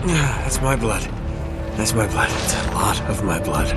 That's my blood. That's my blood. It's a lot of my blood.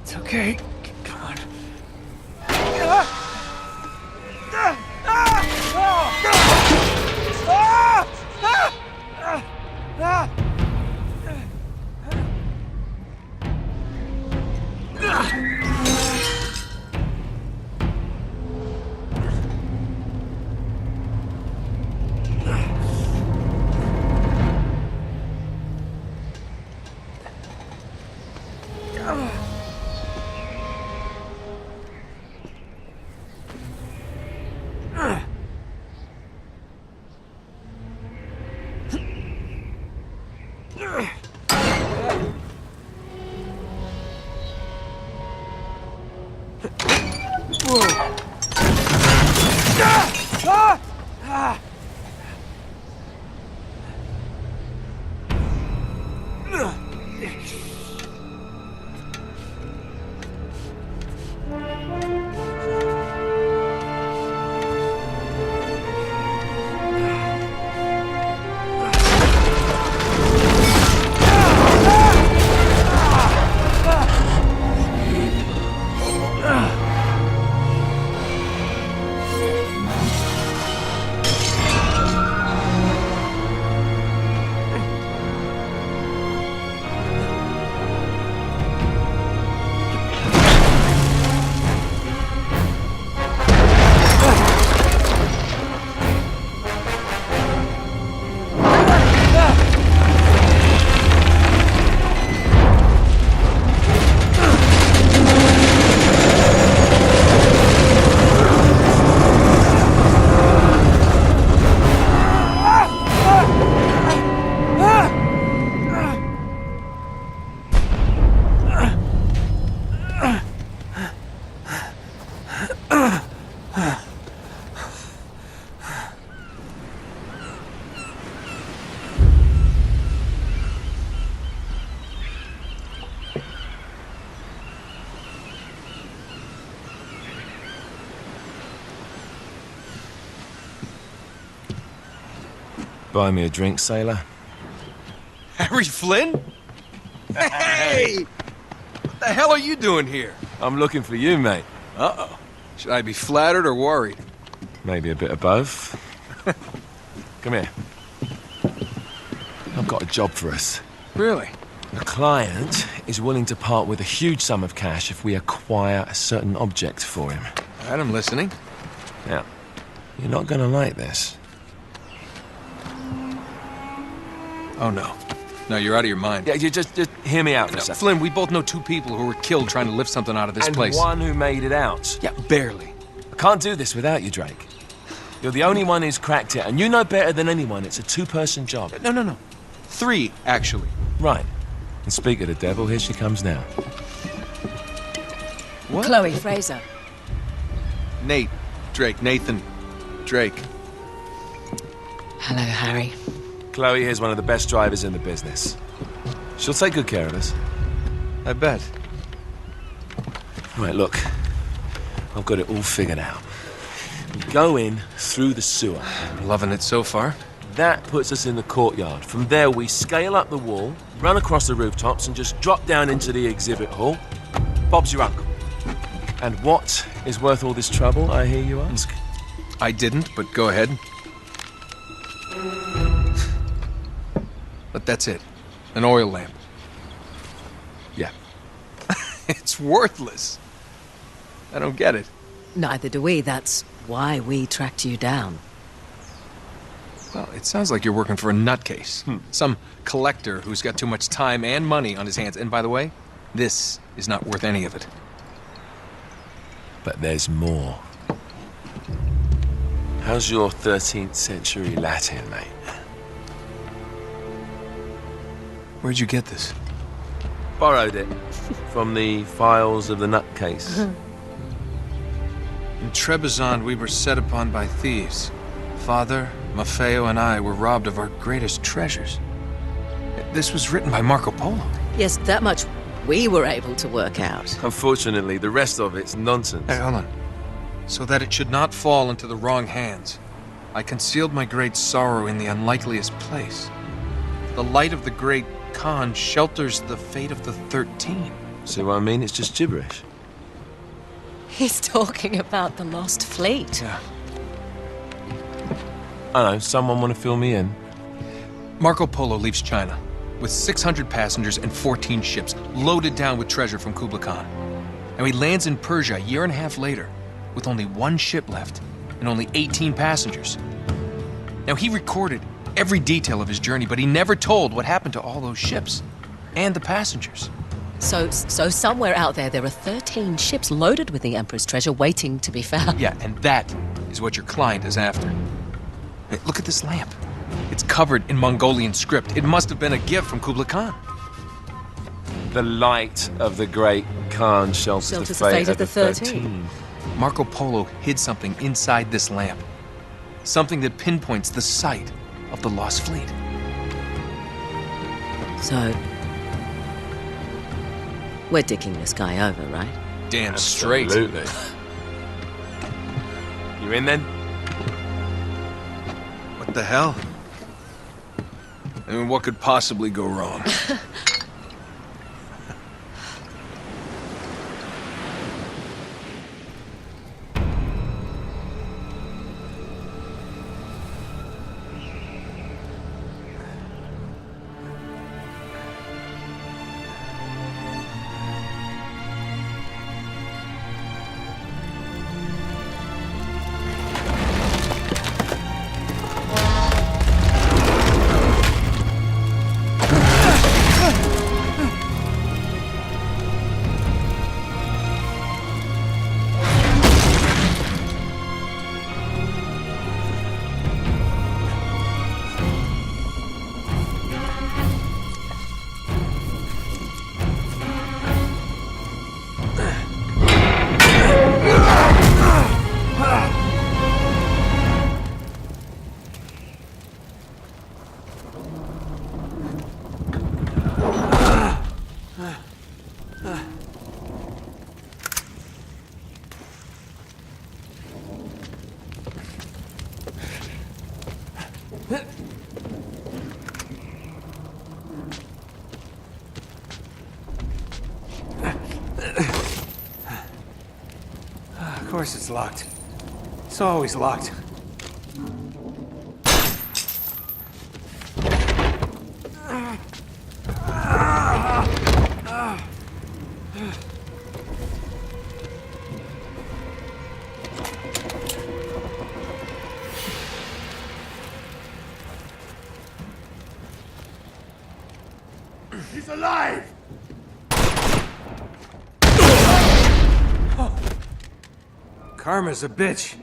It's okay. Come on. Buy me a drink, sailor. Harry Flynn? Hey! What the hell are you doing here? I'm looking for you, mate. Uh-oh. Should I be flattered or worried? Maybe a bit of both. Come here. I've got a job for us. Really? A client is willing to part with a huge sum of cash if we acquire a certain object for him. All right, I'm listening. Now, you're not gonna like this. Oh, no. No, you're out of your mind. Yeah, you just hear me out for a No, second. Flynn, we both know two people who were killed trying to lift something out of this And place. one who made it out. Yeah, barely. I can't do this without you, Drake. You're the only one who's cracked it, and you know better than anyone it's a two-person job. No. 3, actually. Right. And speak of the devil, here she comes now. What? Chloe Fraser. Nathan Drake. Hello, Harry. Chloe here's one of the best drivers in the business. She'll take good care of us. I bet. Right, look. I've got it all figured out. We go in through the sewer. Loving it so far. That puts us in the courtyard. From there, we scale up the wall, run across the rooftops, and just drop down into the exhibit hall. Bob's your uncle. And what is worth all this trouble, I hear you ask? I didn't, but go ahead. But that's it. An oil lamp. Yeah. It's worthless. I don't get it. Neither do we. That's why we tracked you down. Well, it sounds like you're working for a nutcase. Some collector who's got too much time and money on his hands. And by the way, this is not worth any of it. But there's more. How's your 13th century Latin, mate? Where'd you get this? Borrowed it from the files of the nutcase. In Trebizond, we were set upon by thieves. Father, Maffeo, and I were robbed of our greatest treasures. This was written by Marco Polo. Yes, that much we were able to work out. Unfortunately, the rest of it's nonsense. Hey, hold on. So that it should not fall into the wrong hands, I concealed my great sorrow in the unlikeliest place. The light of the great Khan shelters the fate of the 13. See what I mean? It's just gibberish. He's talking about the lost fleet. Yeah. I know, someone want to fill me in? Marco Polo leaves China with 600 passengers and 14 ships loaded down with treasure from Kublai Khan. And he lands in Persia a year and a half later with only one ship left and only 18 passengers. Now, he recorded every detail of his journey, but he never told what happened to all those ships and the passengers. So somewhere out there are 13 ships loaded with the Emperor's treasure waiting to be found. Yeah, and that is what your client is after. Hey, look at this lamp. It's covered in Mongolian script. It must have been a gift from Kublai Khan. The light of the great Khan shelters the fate of the 13. Marco Polo hid something inside this lamp. Something that pinpoints the site of the lost fleet. So, we're dicking this guy over, right? Damn straight. Absolutely. You in then? What the hell? I mean, what could possibly go wrong? Of course it's locked. It's always locked. He's alive! Karma's a bitch.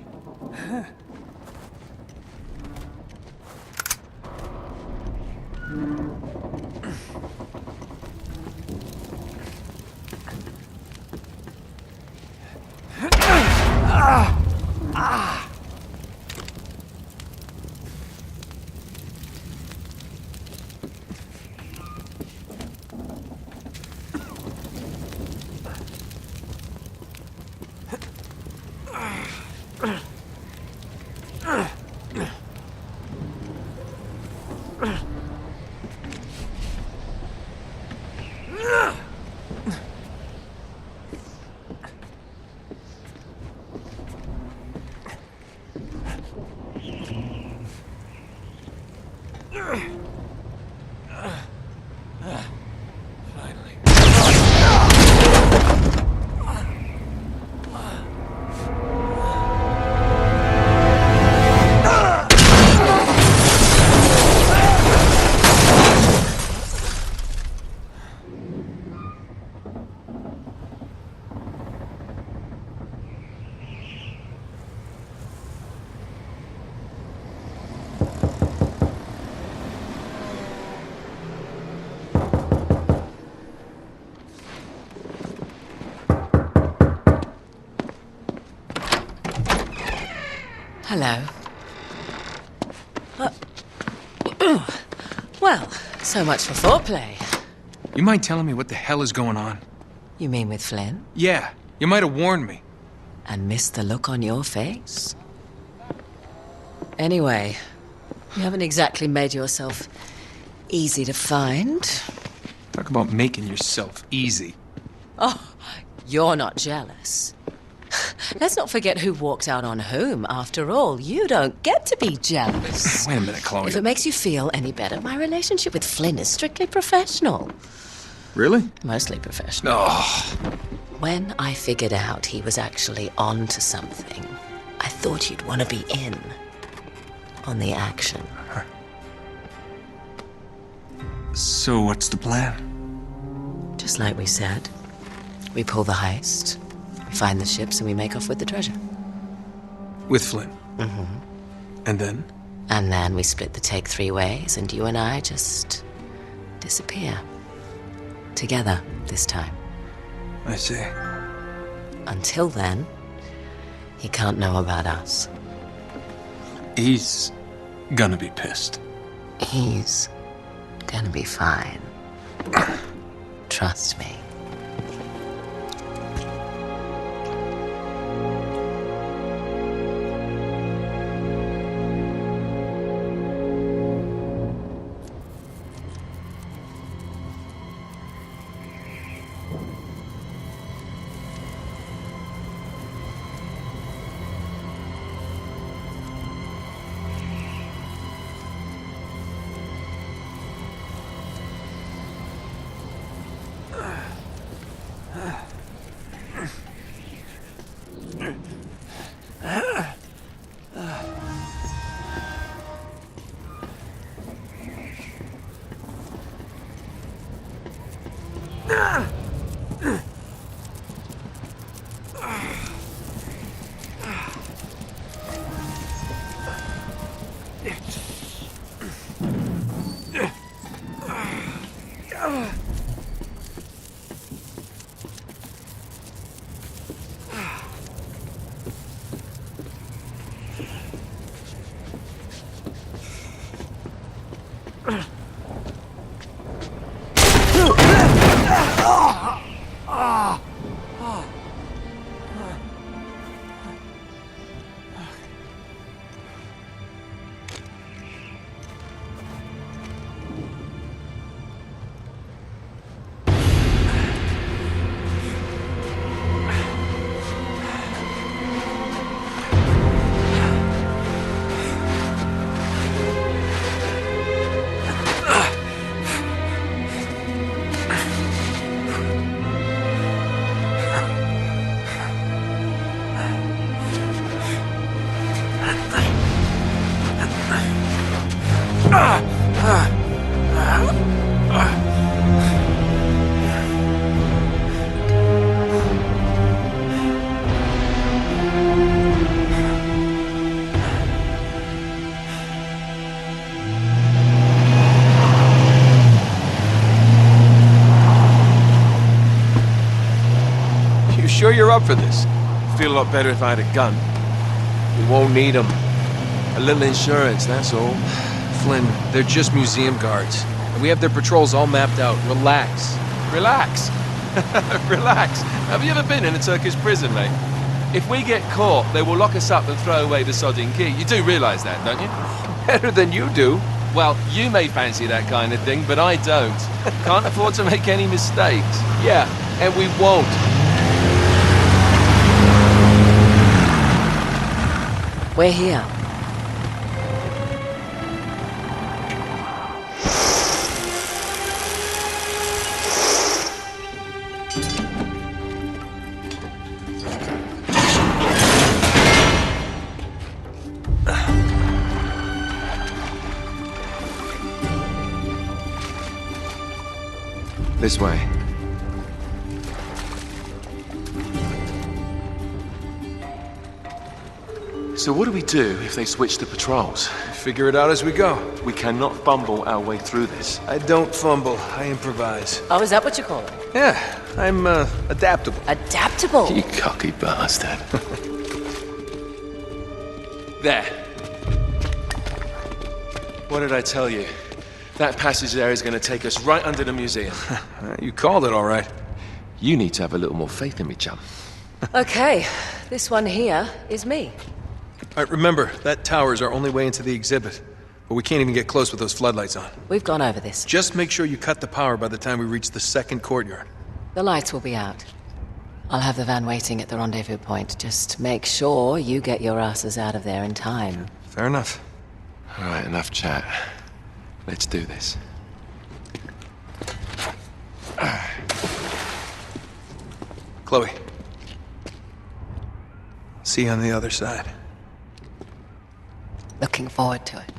Hello. Well, so much for foreplay. You mind telling me what the hell is going on? You mean with Flynn? Yeah, you might have warned me. And missed the look on your face? Anyway, you haven't exactly made yourself easy to find. Talk about making yourself easy. Oh, you're not jealous. Let's not forget who walked out on whom. After all, you don't get to be jealous. Wait a minute, Chloe. If it makes you feel any better, my relationship with Flynn is strictly professional. Really? Mostly professional. Oh. When I figured out he was actually on to something, I thought you'd want to be in on the action. So what's the plan? Just like we said. We pull the heist, we find the ships, and we make off with the treasure. With Flynn? Mm-hmm. And then? And then we split the take 3 ways, and you and I just disappear. Together, this time. I see. Until then, he can't know about us. He's gonna be pissed. He's gonna be fine. Trust me. Sure you're up for this? Feel a lot better if I had a gun. We won't need them. A little insurance, that's all. Flynn, they're just museum guards. And we have their patrols all mapped out. Relax. Relax. Relax. Have you ever been in a Turkish prison, mate? If we get caught, they will lock us up and throw away the sodding key. You do realise that, don't you? Better than you do. Well, you may fancy that kind of thing, but I don't. Can't afford to make any mistakes. Yeah, and we won't. We're here. This way. So what do we do if they switch the patrols? Figure it out as we go. We cannot fumble our way through this. I don't fumble, I improvise. Oh, is that what you call it? Yeah, I'm adaptable. Adaptable. You cocky bastard. There. What did I tell you? That passage there is going to take us right under the museum. You called it all right. You need to have a little more faith in me, chum. Okay, this one here is me. All right, remember, that tower is our only way into the exhibit. But we can't even get close with those floodlights on. We've gone over this. Just make sure you cut the power by the time we reach the second courtyard. The lights will be out. I'll have the van waiting at the rendezvous point. Just make sure you get your asses out of there in time. Fair enough. All right, enough chat. Let's do this. Chloe. See you on the other side. Looking forward to it.